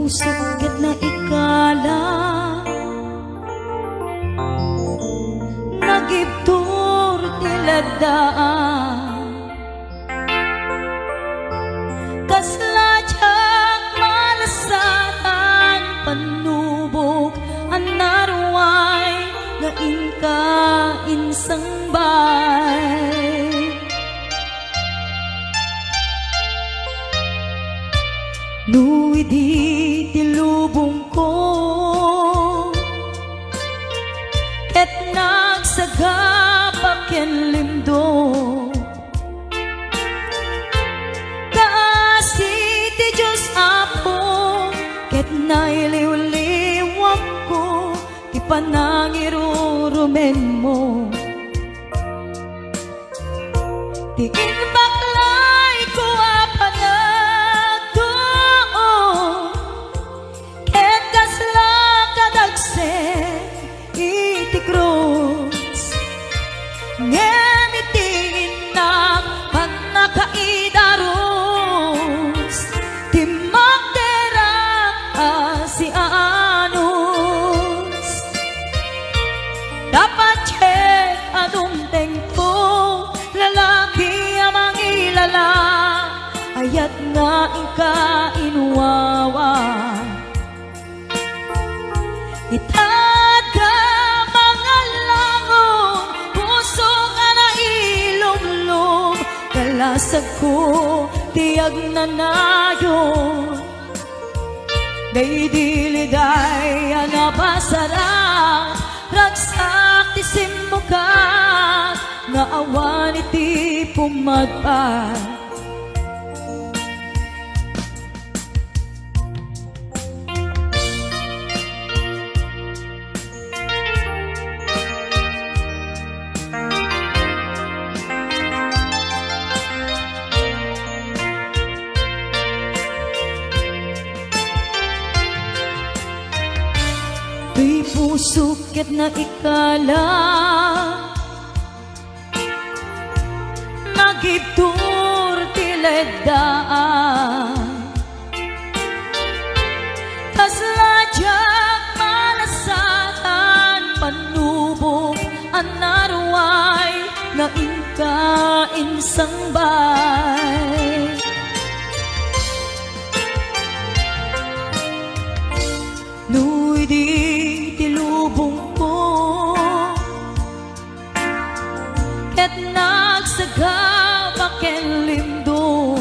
pusok na ikala nagibtur tiladaan kasladyak malasatan panubok anarway nga inka insang bay nuwi di tilubong ko et nagsagabak ken lindo kaasi ti Diyos apo ket nailiw-liwak ko ti panangirurumen mo ti inbaklay ko apanagdo ket kasla kadagse iti krus ngemitingin na pagnakaidaros ti magderak si anus dapat check anong tengko lalaki amang ilala ayat nga ika inuwawa itaga mga langon puso nga na ilumlum kalasag ko tiyag na nayon daydiliday anapasarang ragsak ti simbukan nga awan iti pumadpad Di pusok ket na ikala nagibtur tiledaan kasladyak malasatan panubok anarway na inka insang bay nuy di tilubong ko ket nagsagabak ken lindo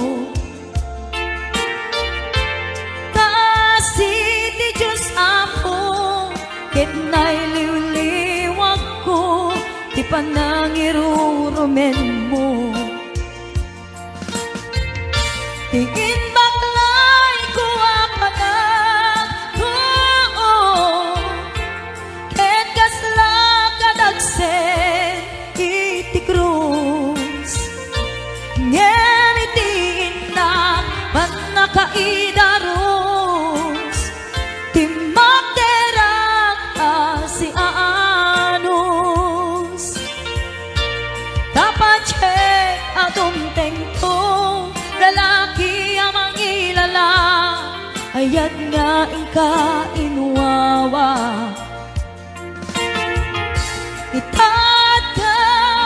kaasi ti Diyos apo ket nailiw-liwak ko ti panangirurumen mo tingin baklay ko apanag ket kasla kadagsen iti krus ngemitiin na pagnakaidaros ti magderak si anus dapat check atong tengto lalaki amang ilala ayat nga inka inuwawa itata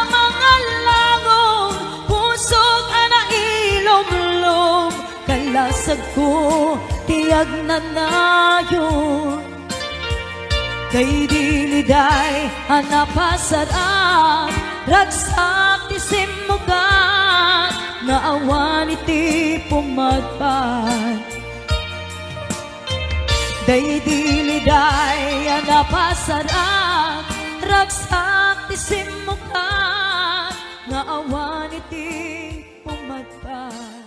mga langon pusok ana ilom-lom kalasag ko tiyag na nayon kay diliday anapasarap ragsak ti simmukan nga awan iti pumadpad daydiliday anapasarap ragsak ti simmukan nga awan iti pumadpad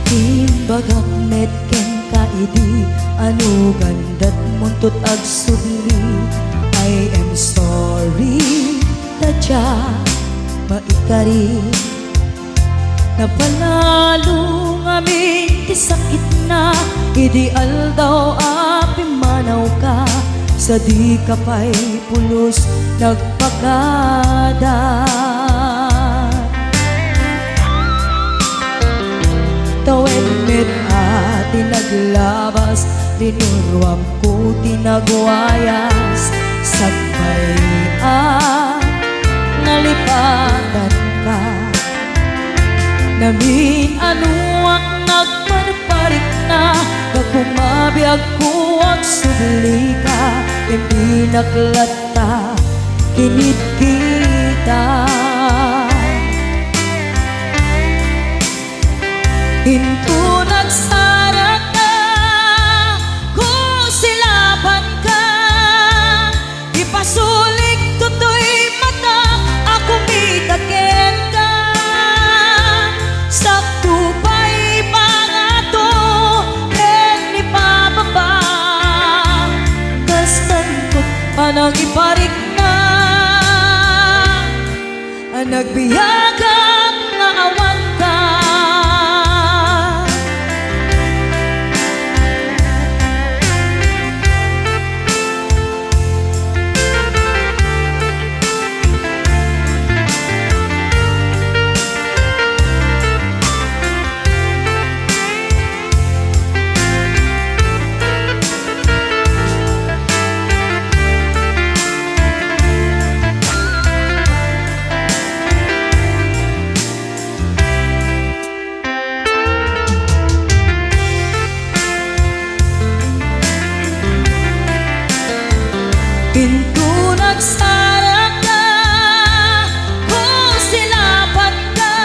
Di Bagak net ken kaidi anu gandat muntot ag subli. I am sorry tadya maikari napanalo ngamin ti sakit na ideal daw api manaw ka sa di ka pa'y pulos nagpagada. Tawid mit ati naglabas dinurwam ko tinagwayas sagbay nalipatan ka namin anuak nagparparik na kakumabiyag ko ang subli ka hindi naklata kinit kita. Hinto nagsara ka, kung silaban ka, ipasulik tutoy mata, ako mitakin ka. Sakto pa'y pangato, ken ni pababa, kastan ko't panang iparik na, nagbiyagang nga awan ka. Pinto nagsara ka, kung silaban ka,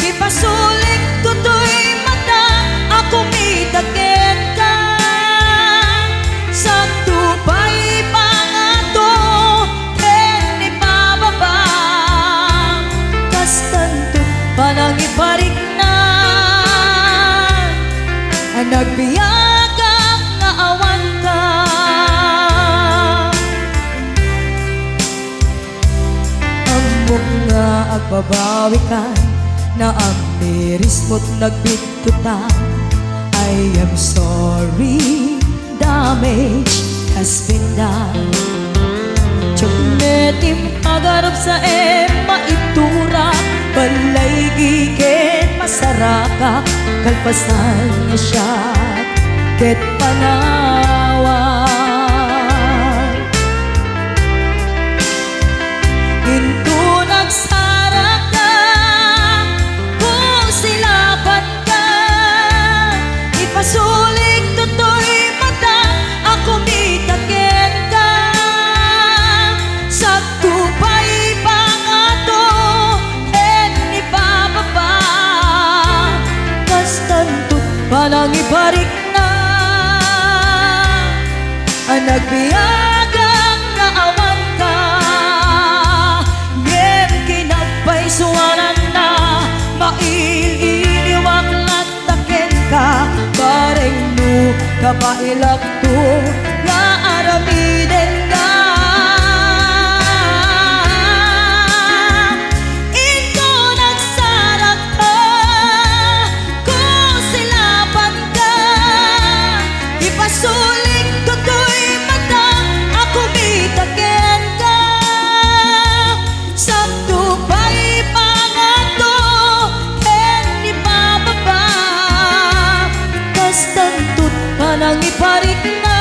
ipasulik tutoy mata, ako mitakin ka. Sakto pa'y pangato, ken ni pababa, kastan to't panang iparik na, nagbiyagang nga awan ka. Nga agbabawi ka na ang miris mo't nagbitutan. I am sorry, damage has been done. Tsumetim agarap sa maitura, balay giken masaraka, kalpasan niya siya ket panawan. Hinto nagsara ka, kung silaban ka, ipasulik tutoy mata, ako mitakin ka. Sakto pa'y pangato, ken ni pababa, kastan to't panang ibarik na, nagbiyagang nga awan ka. Suwanan na maililiwag latakin ka, bareng no kapailak to nga aramiden ka. Ito nagsarap ka, kung silaban ka, ipasulik tutoy mata, ako mitakin ka. Sakto pa'y pangato, ken ni pababa, kastan to't panang iparik na,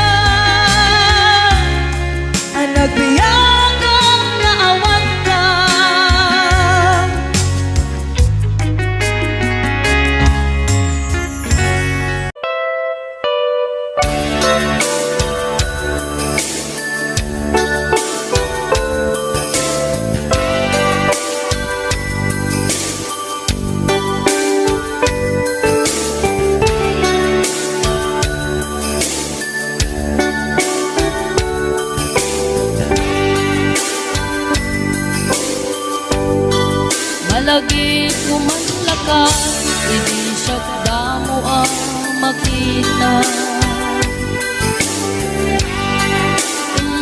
makita.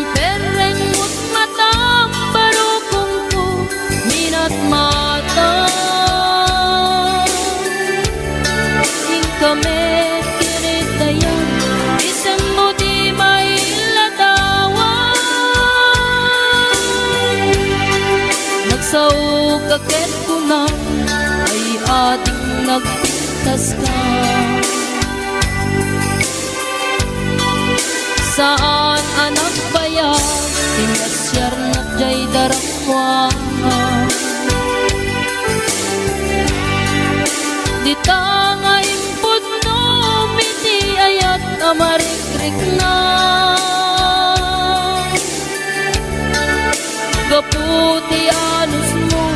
Pereng mo't matang barukong ko minat mata. Ing kami kiritayan isang mo di mailadawan. Nagsaog kaket ko na ay ating nagpintas ka. Saan anak bayag tinasyar na jay daramwa. Di tangay impod no miti ayat amarikrik na. Gaputi anos mo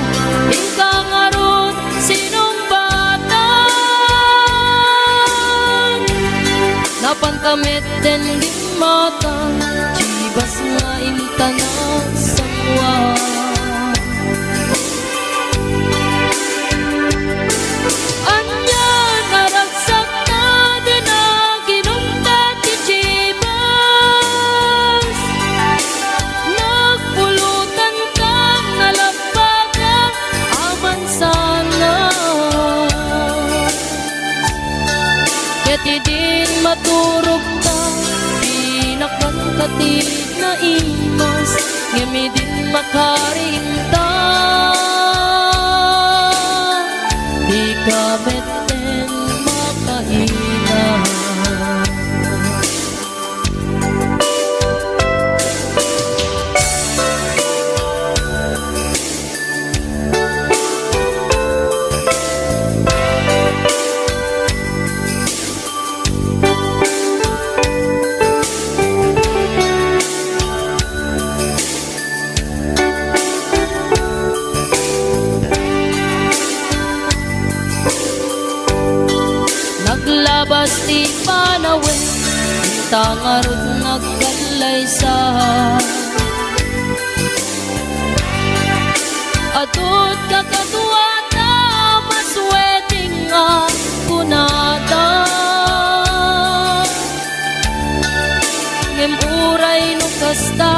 ikaw ngaron sinong bata. Napantamit din di mata jibas nga intanak sangwa. Anya naragsak na din na ginungkat ti jibas. Nagpulutan ka nalabagan aman sana. Kati din maturog ka pinakan katig na imas ngemi din makarinta. Di ka beten makahina. Naglabas ti panawin tangarod nagkalaysa. Atot kakatuwata masweting nga kunata. Ngem uray no kasta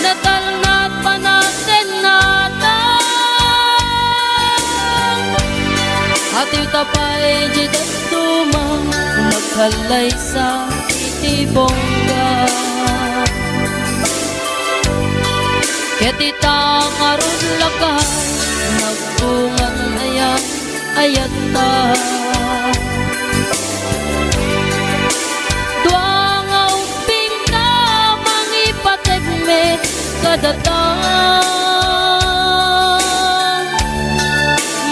natalnat panaten nata. Ati tapay jidat tumang nagkalay sa itibongga. Ketita karun lakay nagbungan ayat ayata. Dua nga uping ka mangipategme kadatang.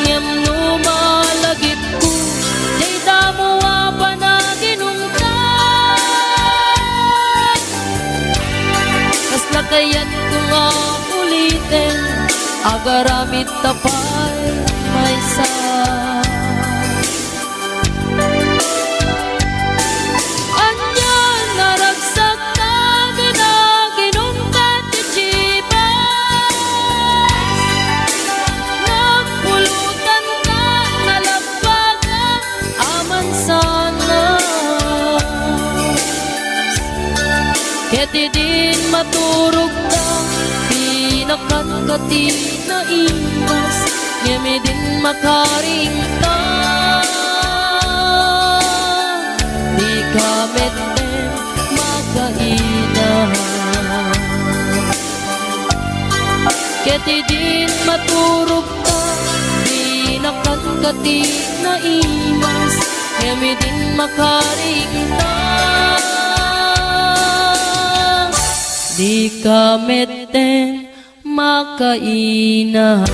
Ngem lumalagip ko jay damuwa pa na ginungkat. Kas nakayat ko nga ulitin agaramit tapay may sa. Anya naragsak na din na ginungkat ti jibas. Nagpulutan ka nalabagan aman sana. Keti din maturog ka pinakan kati na imas ngemi din makaringta. Di ka meten makaina. Keti din maturog ka pinakan kati na imas ngemi din makaringta. Di ka meten makaina.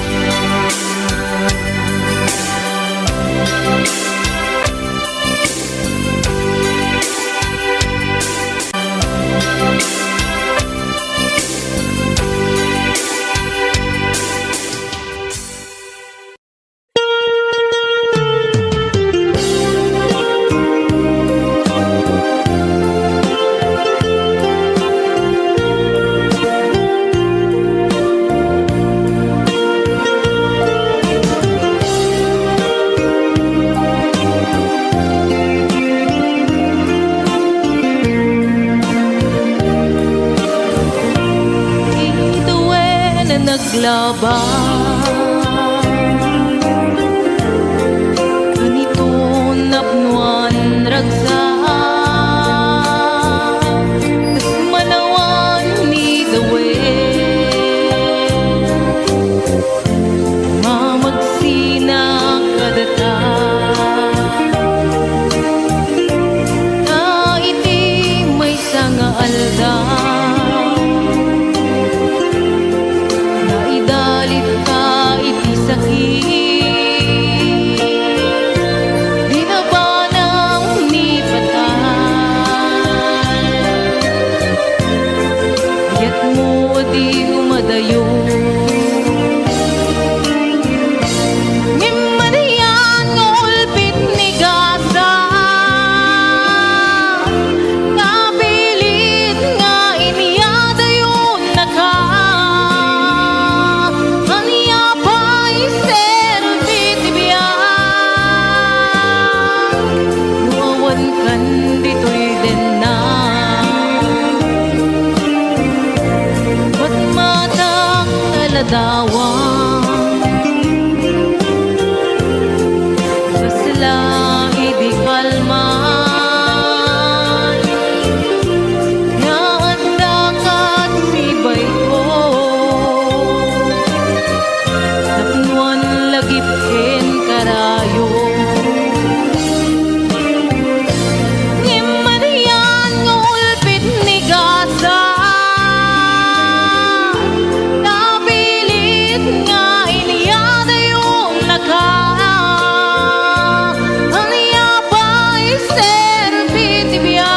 laban. Ganito napnuan ragsa kas malawan ni dawe mamagsina kadata na iti may sanga alda na idalit ka iti sakit di na ba nang nipatan yat mo di umadayo ngimadayan ngulpit ni gasa kapilit nga iniyadayon na ka aniya pa'y servit ibiyan nuawan kan dito'y den na ba't matang taladawang kasla idi kalman nga anda kat sibay ko napnuan lagip ken karayo ngimadayan ngulpit ni gasa napilit nga iniyadayon na ka aniya pa'y servit ibiyan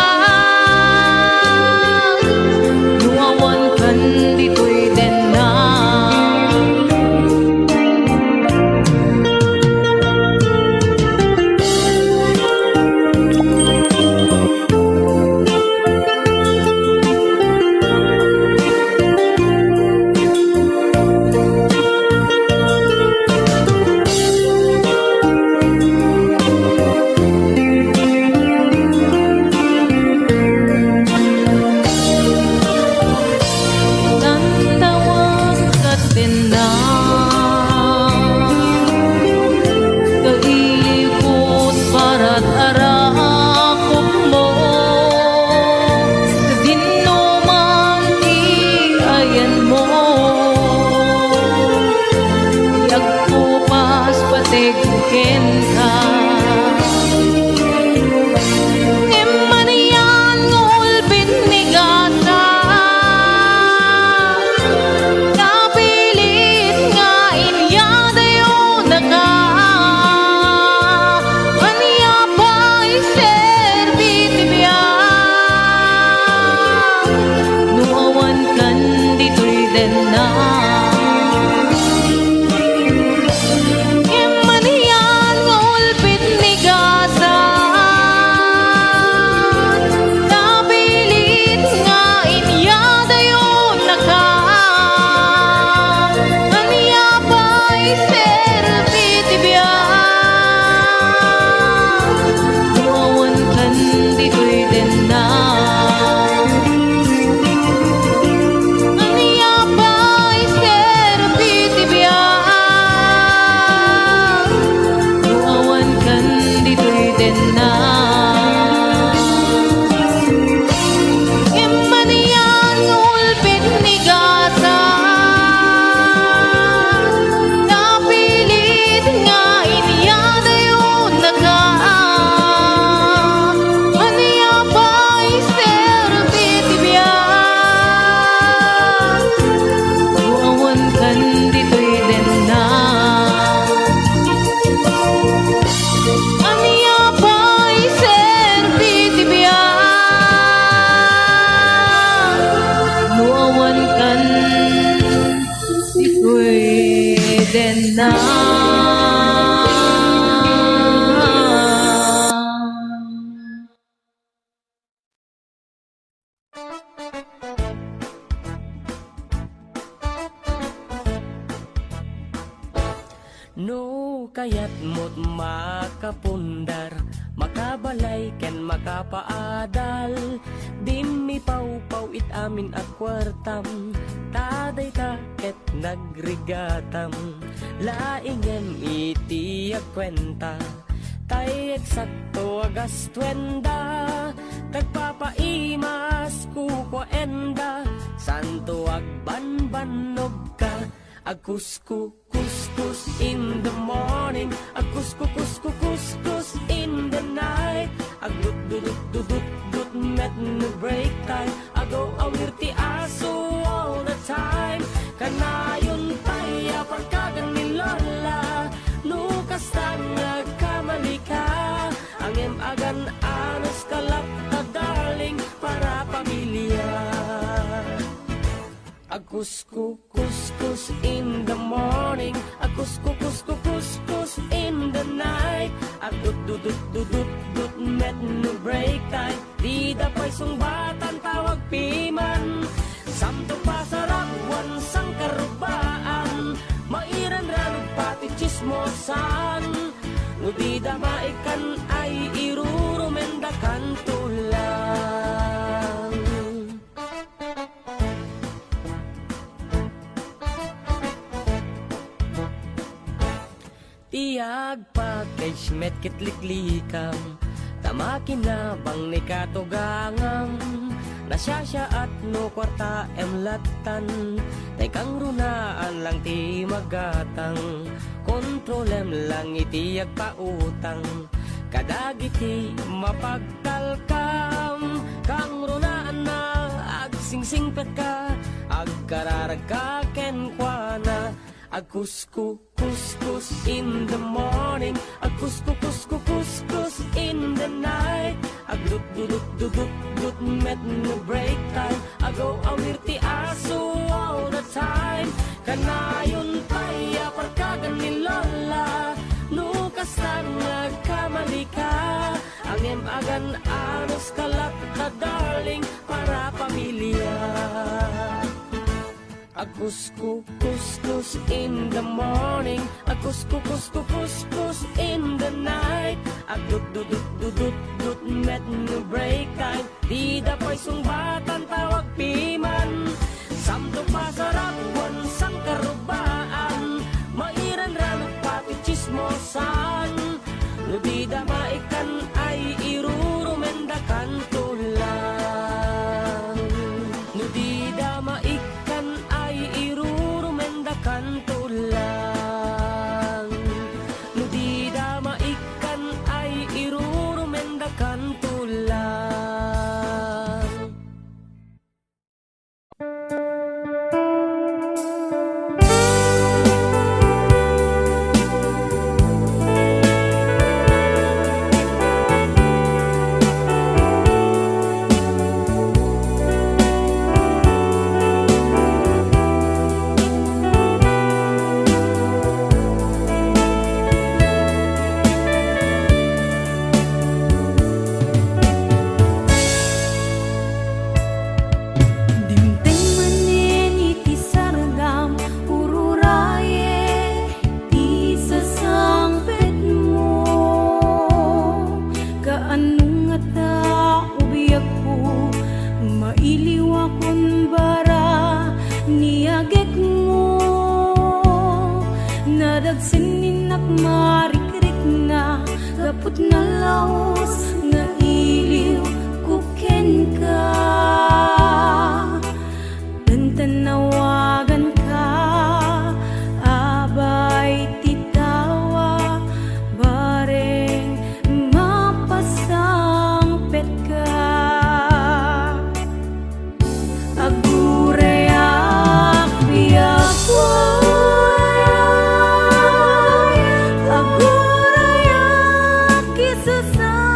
nuawan kan dito'y den na tantawang katenda kaikot para't arakop mo dinuman ti ayan mo yagpupas pategken ka ngimadayan ngulpit ni gasa napilit nga iniyadayon na ka aniya pa'y servit ibiyan nuawan kan dito'y den na ngimadayan ngulpit ni gasa napilit nga iniyadayon na ka aniya pa'y servit ibiyan nuawan kan dito'y den na aniya pa'y servit ibiyan nuawan kan dito'y den na ngimadayan ngulpit ni gasa napilit nga iniyadayon na ka aniya pa'y servit ibiyan nuawan kan dito'y den na aniya pa'y servit ibiyan nuawan kan dito'y den na. No kayat mo't makapundar, balay ken makapaadal. Din mi pau-pau it amin at kwartam, taday ta ket nagrigatam. Laingem iti agkwenta, tay eksakto agas 20. Tagpapaimas kukwaenda, santo agbanbanog ka. Agkuskus in the morning, agkuskus in the night. Agdut met no break time, agaw awir ti aso all the time. Kanayon tayo pagkagan ni Lola, nukas tang nagkamali ka. Ang agan anos kalap na darling para pamilya. Agkuskus in the morning, agkuskus in the night. Agdut met no break time, di dapay sungbatan tawag piman. Samto pasarap wansang karubaan, mairan ranong pati chismosan. No di damaikan ay irurumendakan tulang. Tiag package met kitliklikam, tamakin na bang ni katugangam. Nasyasya at no kwarta emlatan, tay kang runaan lang ti magatang. Kontrolem lang iti agpautang, kadagiti mapagtalkam. Kang runaan na agsingsingpet ka, agkararag ka kenkwana. Agkuskus in the morning, agkuskus in the night. Agdut met no break time, agaw awir ti aso all the time. Kanayon tayo pagkagan ni Lola, nukas tang nagkamali ka. Ang agan anos kalap na darling para pamilya. Agkuskus in the morning, agkuskus in the night. Agdut met no break time, di dapay sungbatan tawag piman. Samto pasarap wansang karubaan, mairan ranong pati chismosan. No di damaikan ay irurumendakan tulang. No di damaikan ay irurumendakan tulang. No di damaikan ay irurumendakan tulang. Sininak marikrik na gapot na laos nga iliw kuken ka. Dan tanawagan ka, abay titawa, bareng mapasang pet ka. Agurayak biyakwa, Agurayak kisasa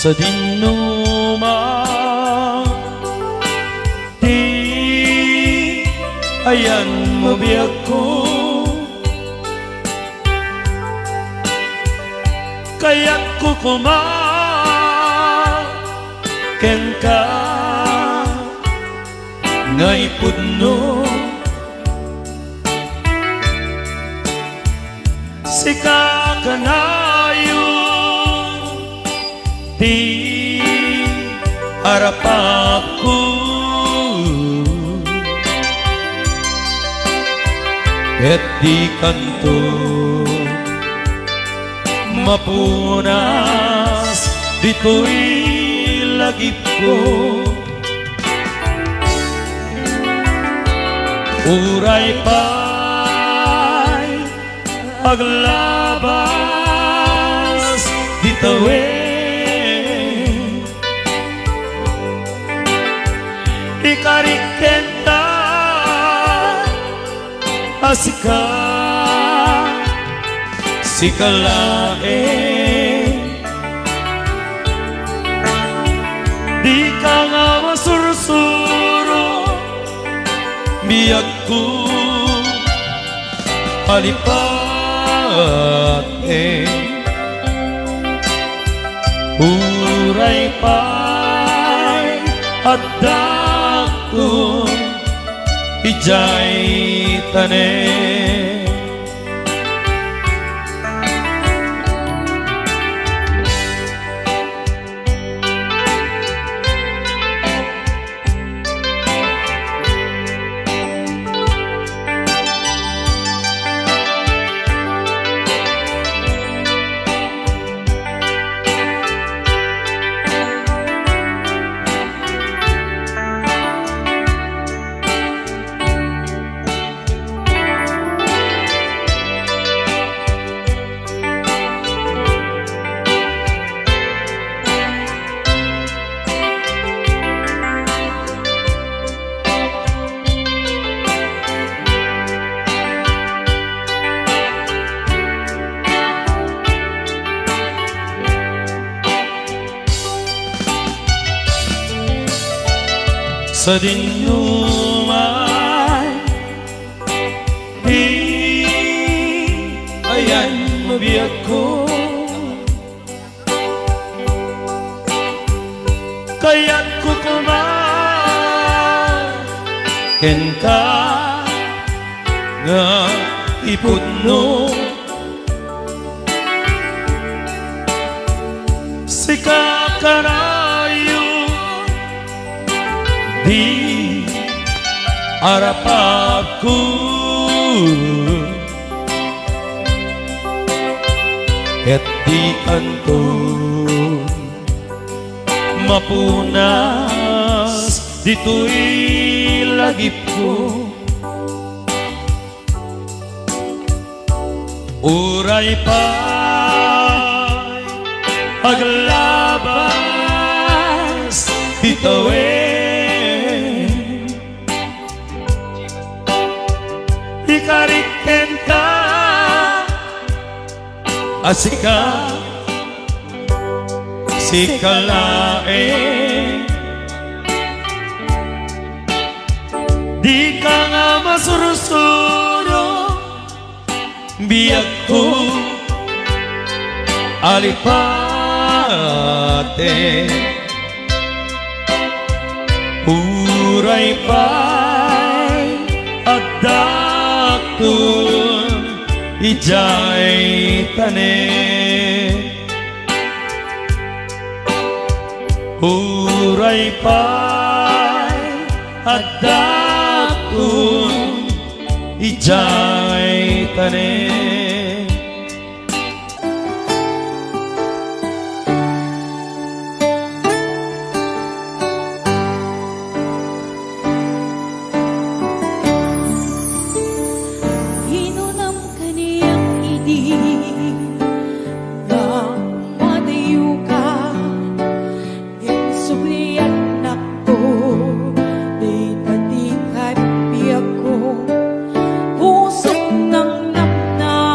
sa dinuma di ayan mabiyak ko kaya't kukumaken ka ngay pudno sika kanayo di harapku ket di kanto mapunas dito'y lagip ko uray pa'y paglabas ditawin ikariken ka asika sikalain di ka nga masursuro biyak ko palipat uray pa'y addak ko ijay tanen sa dinumay di ayan mabiyak ko kaya't kukumaken ka nga ipudno sika karayo di harapku ket di kanto mapunas dito'y lagip ko uray pa'y paglabas ditawin ikariken ka asika sikalain di ka nga masursuro biyak ko alipate uray pa'y adakon ijay tanen uray pa'y adakon ijay tanen Hinunam kaniyang idi na madayo ka insubliyan nako di pati kay biyak ko pusok ng napna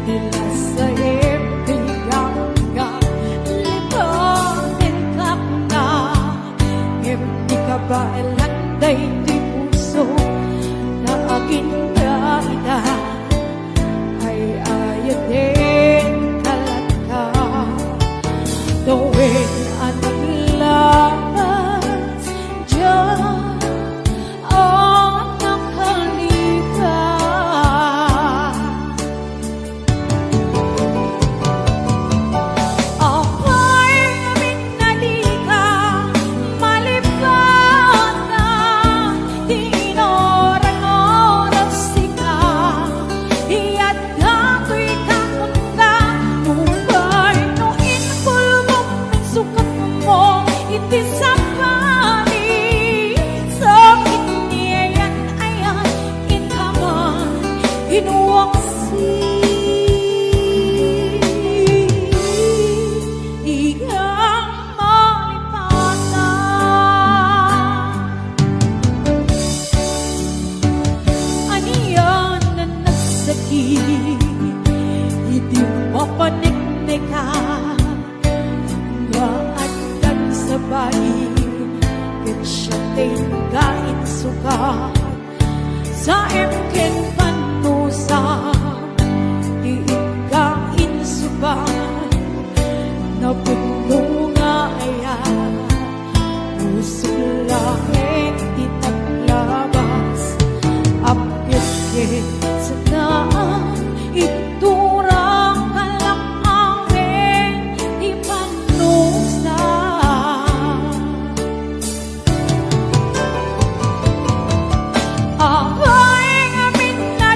Udila sa ibigang ka, lipanin ka na. Hindi ka ba elanday di puso na aking daida? Ay ayaw din kalat ka. Tuwing anong lakas dyan ang nakalipas. Ako'y minali ka, malipatan, di inoran-oras ka. Iya't dato'y kakunda, nubay no inpulmong ng sukat mo, iti sa panig. Sakit niyan ayan, ikaman, inuwaksi. Di kang malipatan. Aniyan na nagsakit, hindi mapaniknik ka. Gaan lang sabay, siya tinggain suka. Sa emken panusa, iikain suban, na puno nga ayan. Puso lahit itaglabas, apit-kit sa daan, iturang kalang amin, ipanusa. Ako'y minali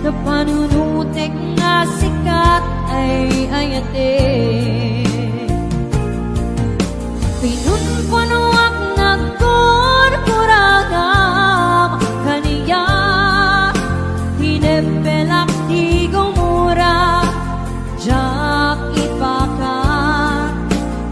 na panunutek nga sikat ay ayate. Pinunpunuak nagkurkuragam kaniya, hinepelak di gumura, jak ipakan.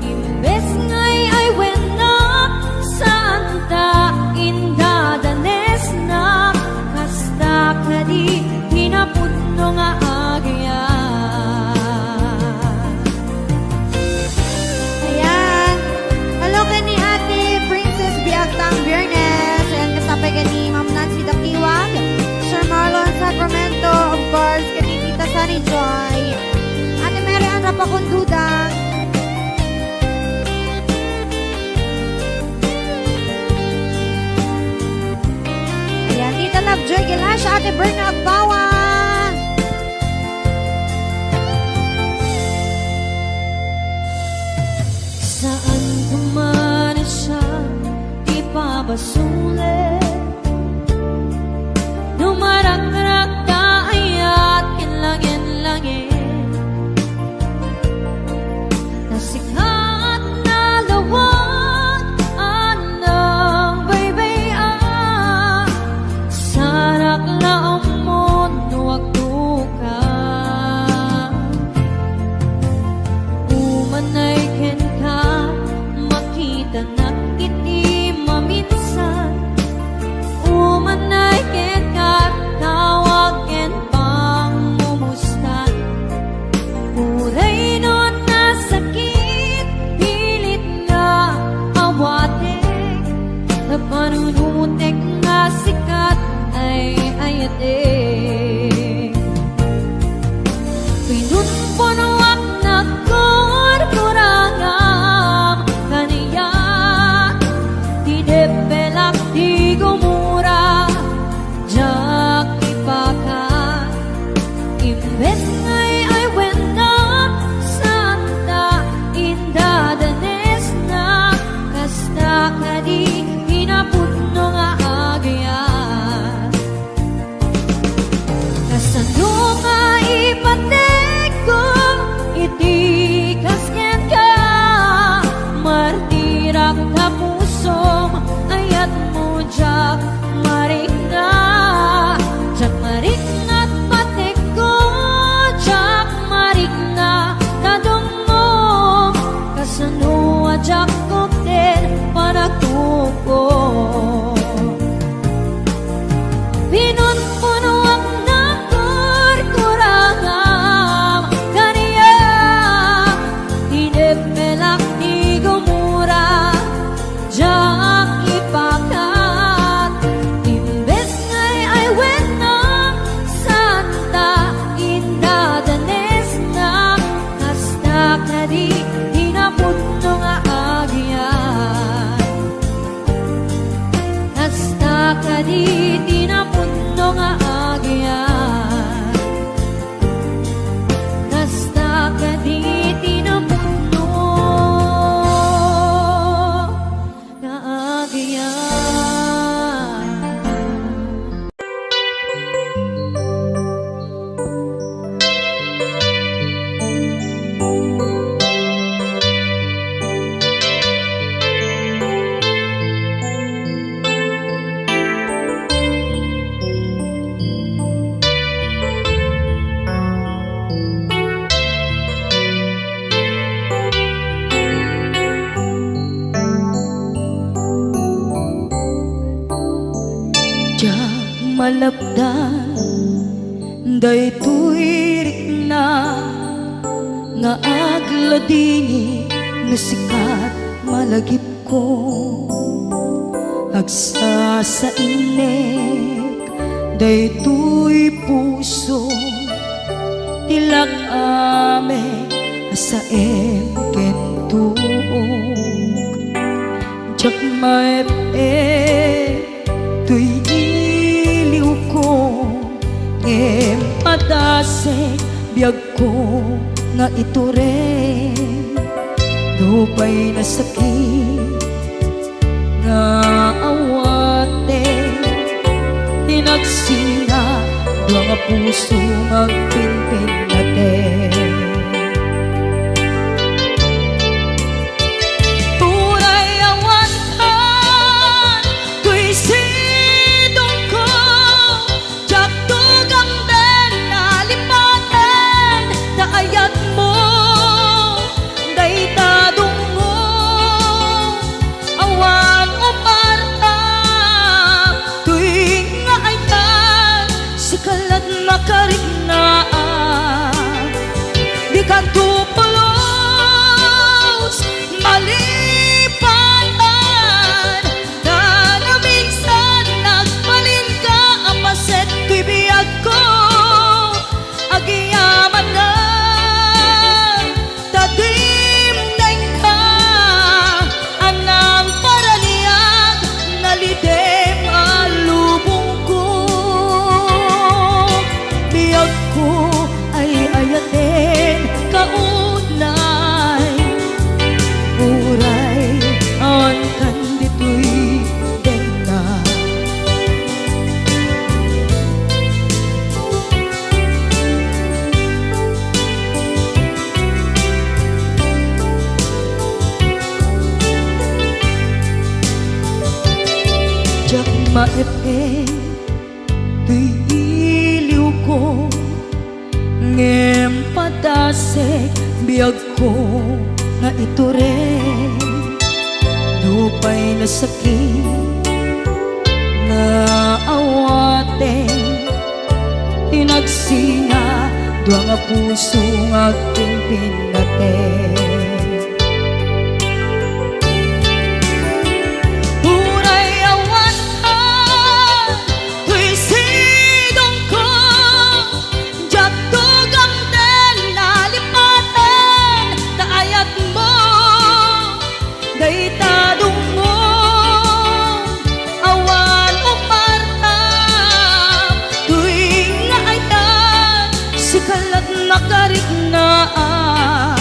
Imbes ngay ay wenak, santa indadanes na, kasta kadi hinapunno nga agya. Ayan. Hello ka ni Ate Princess Biagtang Biernes. Ayan, kasapay ka ni Ma'am Nancy Dakiwag, Sir Marlon Sacramento, of course, ka ni Tita Sunny Joy, Ate Mary Ann Rapacondudang, ayan, Tita Lovejoy Gilasha, Ate Berna Agbawa. Saan kumana siya ipabasulit, numaragrak kaayat kinlangin-langin, nasikat na lawag anang baybayan, sarak na amon nuwag dukan. Umanay ken ka, makita na kiti maminsan. Umanay ken ka, tawag ken pang mumustan. Uray nun na sakit, pilit nga awate, na panunutek nga sikat ay ayate. Pinunpunuak na kurkuragam kaniya, hinepelak di gumura, jak ipakan. Imbes ngay ay wenak, santa indadanes na, kasta kadi hinapunno nga agyan. Kasano nga ipatek ko, iti kasken ka, martirak na pusom, ayat mo jak marikna, jak marikna't patek ko, jak marikna nadong mo, kasano jak koktel panagtuko. Pinunpunuak ng kurkuragam kaniya, hinepelak di gumura, jak ipakat. Imbes ngay ay wenak, santa indadanes na, kasta kadi hinapunno nga agyan. Kasta kadi hinapunno nga agyan. Kasta kadi hinapunno nga agyan. Malapdan daytoy rikna nga agladini nga sikat malagip ko, agsa sa inek daytoy puso, tilag ame sa ken tuog, jak maep tuy iliw ko, padase biyag ko nga ito rin, dupay na sakit nga awate, hinagsinga doang puso magpinpin natin. Tunay awan ka, tuy sidong ko, jak tugam den nalipaten, naayat mo, day tadong mo, awan umarta, tuy nga ayan, sikalat makarignaang, di ka tupulos, malipatan, na minsan nagbalin ka, apaset tuy biyag ko, agiyaman na, tadim ka, anang paraliag, nalidem alubong ko, biyag ko ay ayatin kaunay, uray an kandito'y denga. Jak maepeng tuy iliw ko, ngem padasek biyag ko nga ito rin, dupay na sakit na awaten, inagsinga dua nga puso nga pimpin natin. Uray awan ka, tuy sidong ko, jak tugam den nalipaten, naayat mo, day tadong mo, awan umarta, tuy nga ayan, sikalat makarignaang,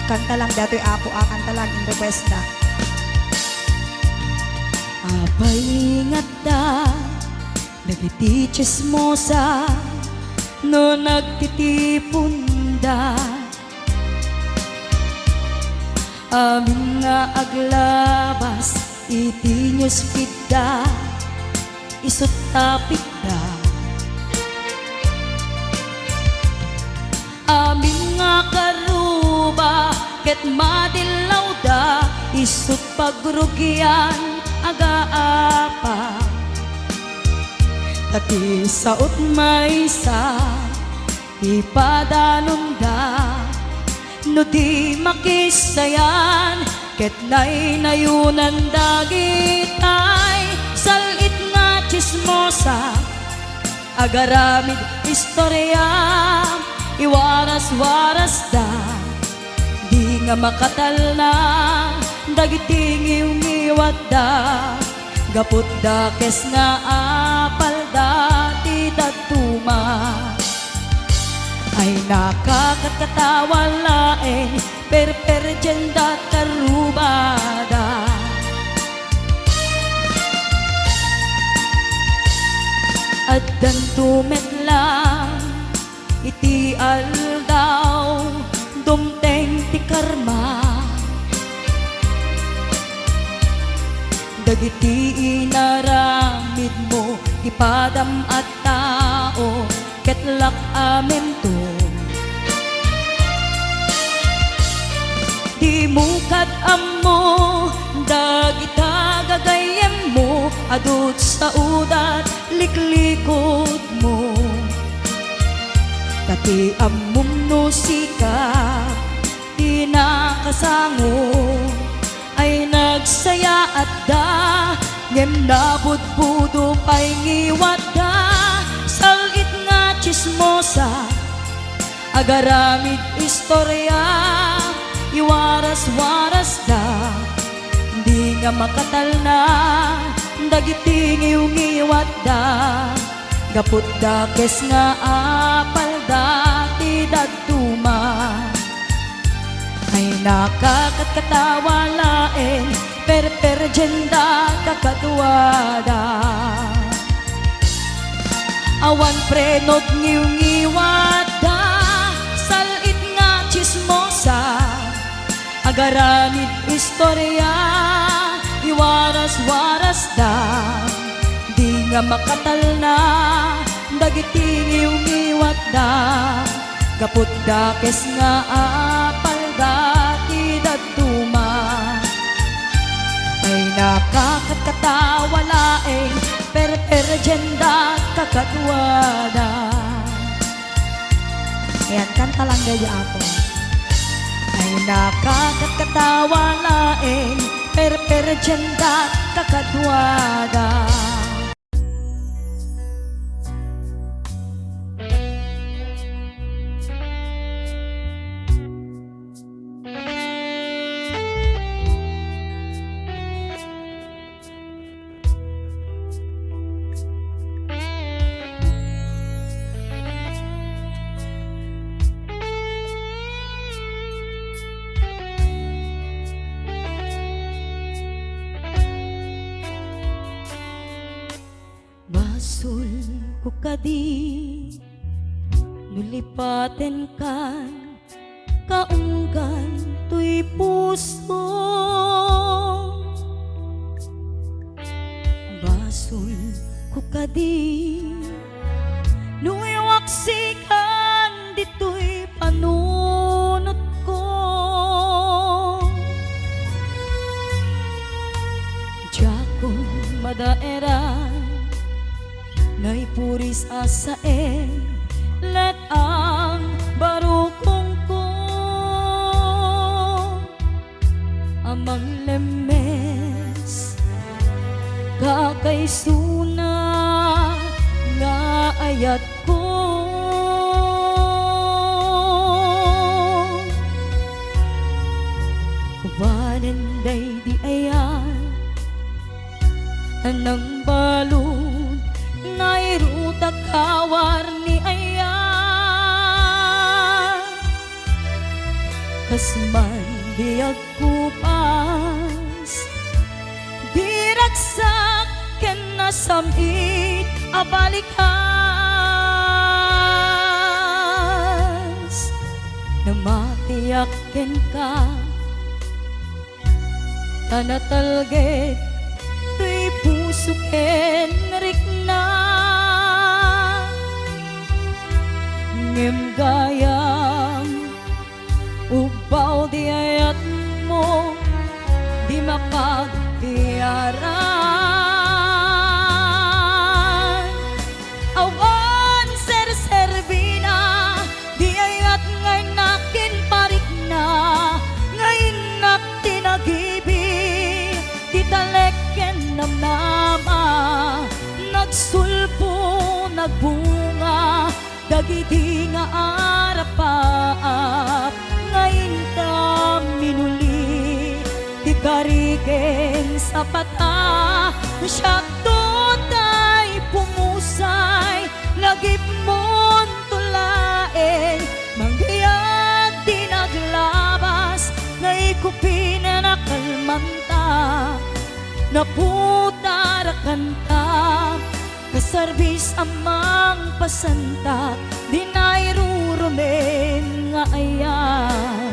Kanta lang dato'y apo, kanta lang in request da. Apay ingat da, nagiti chismosa, no nagtitipon da. Amin nga aglabas, iti news feed da, isut tapik da. Amin nga karuba, ket madilaw da, isut pagrugyan aga-apa. Tati saot maysa, ipadanon da, no di makisayan, ket naynayunan dagitay. Salit nga chismosa, agaramid istorya, iwaras-waras da, di nga makatalna, dagiting iwat da, gaput da kes nga apal da, ti datuma. Ay nakakatawa laeng, perperjenda karubada. At dan tumetlang, iti aldaw, dumteng ti karma. Dagiti inaramid mo, ipadam at tao, ketlak amen to. Di mo kadamo, dagita gagayem mo, adut sa udat, liklikod mo. Tati amum no sika, di nakasango, ay nagsaya at da, ngem nabudbudo pa'y ngiwat da. Salit nga chismosa, agaramid istorya, iwaras-waras da, di nga makatalna, dagiting iwat da, gaput da kes nga apal da, ti daduma. Ay nakakatawa laeng, perperjenda kakatuwada. Awan prenot ngiwada, salit nga chismosa, agaramid istorya, iwaras-waras da, di nga makatalna, dagiting iwat da, gaput da kes nga apal da, ti daduma. Ay nakakatawa laeng, perperjenda kakatuwada. Ayan, kanta lang dahil apo. Ay nakakatawa laeng, perperjenda kakatuwada. Basul ko kadi, nulipaten kan, kaunggan tuy puso. Basul ko kadi, nuiwaksikan dito'y panunot ko. Jakon madaeran, naipuris asae, let ang barukong ko. Amang lemes, kakaysuna, nga ayat ko. kasman di agkupas, diragsak ken nasamit abalikas, namatiyak ken ka tanatalget tuy puso ken rikna, ngem gayam ubaw di ayat mo di mapagtiyaran. Awan ser-serbina di ayat ngay nakin parik na, ngayon nak tinagibi di taleken namnama, nagsulpo nagbunga dagiti nga arapaap, ngayon ta minuli di kariken sa pata, siyakto tay pumusay lagip mon tulaen, manggiyag di naglabas ngaikupi na nakalmanta, naputarakan ta kasarbis amang pasantak, di nairurumen nga ayan.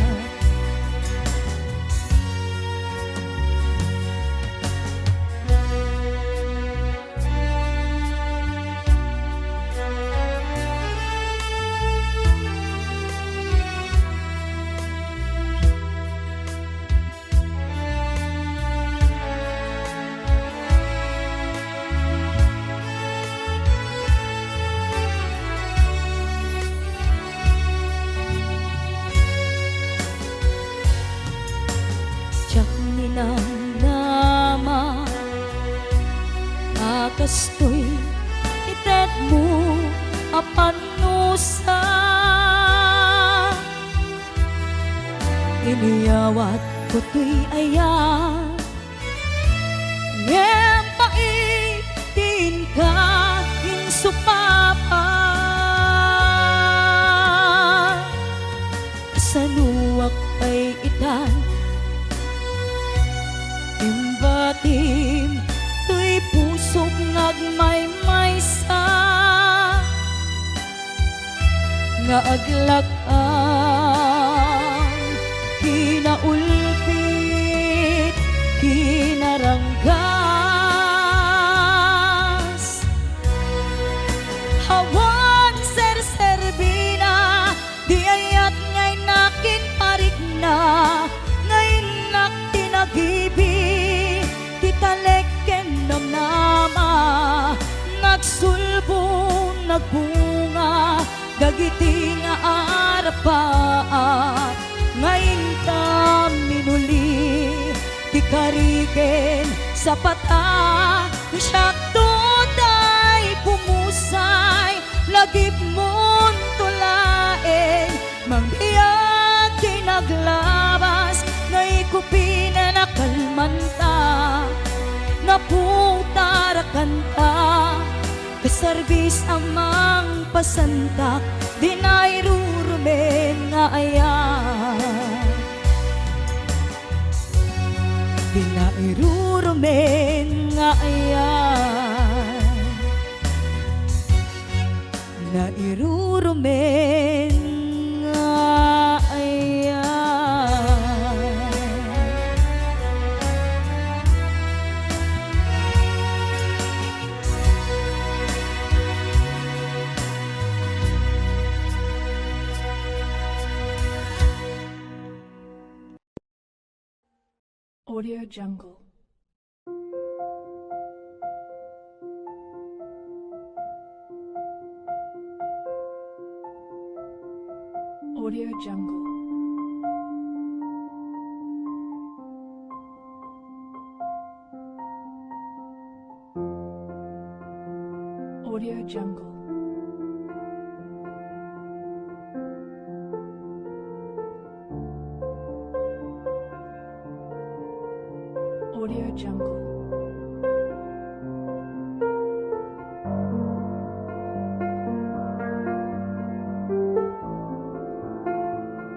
Tiyak ninang nama akastoy itet mo apanusa, iniyawat ko tuy ayan, ngem paitin ka insupapa, sanuwak ay itan imbatim tuy pusok ngagmaymaysa, nga aglakan kinaulpit kinaranggas, hawan ser-serbina di ayat ngay nakin parik na, ngayon nak tinagibi di taleken namnama, nagsulbo nagbunga dagiti nga arapaap, ngayon ta minuli di kariken sa pata, siyakto tay pumusay lagip mon tulaen, manggiyag di naglabas ngaikupi na nakalmanta, naputarakan ta kasarbis amang pasantak, di nairurumen nga ayan, di nairurumen nga ayan, nairurumen nga ayan. Audio Jungle. Audio Jungle. Audio Jungle. Audio Jungle.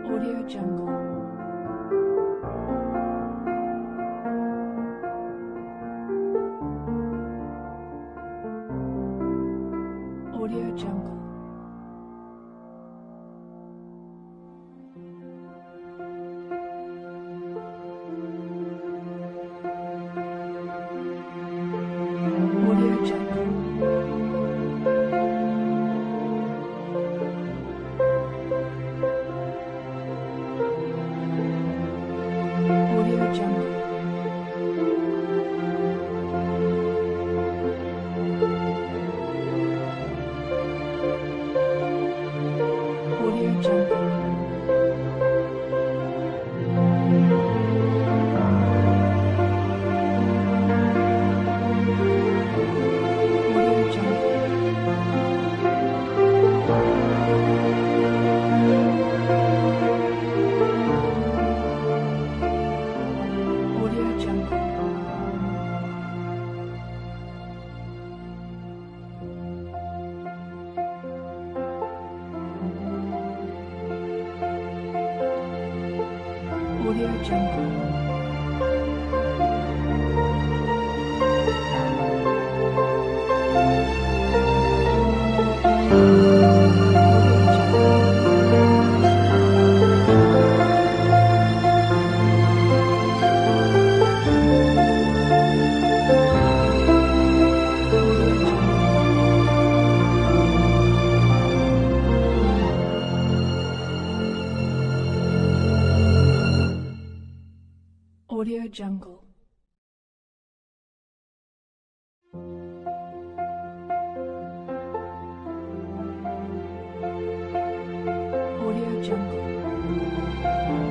Audio Jungle. Jungle. Audio Jungle. Audio Jungle. Audio Jungle. Audio Jungle. Audio Jungle.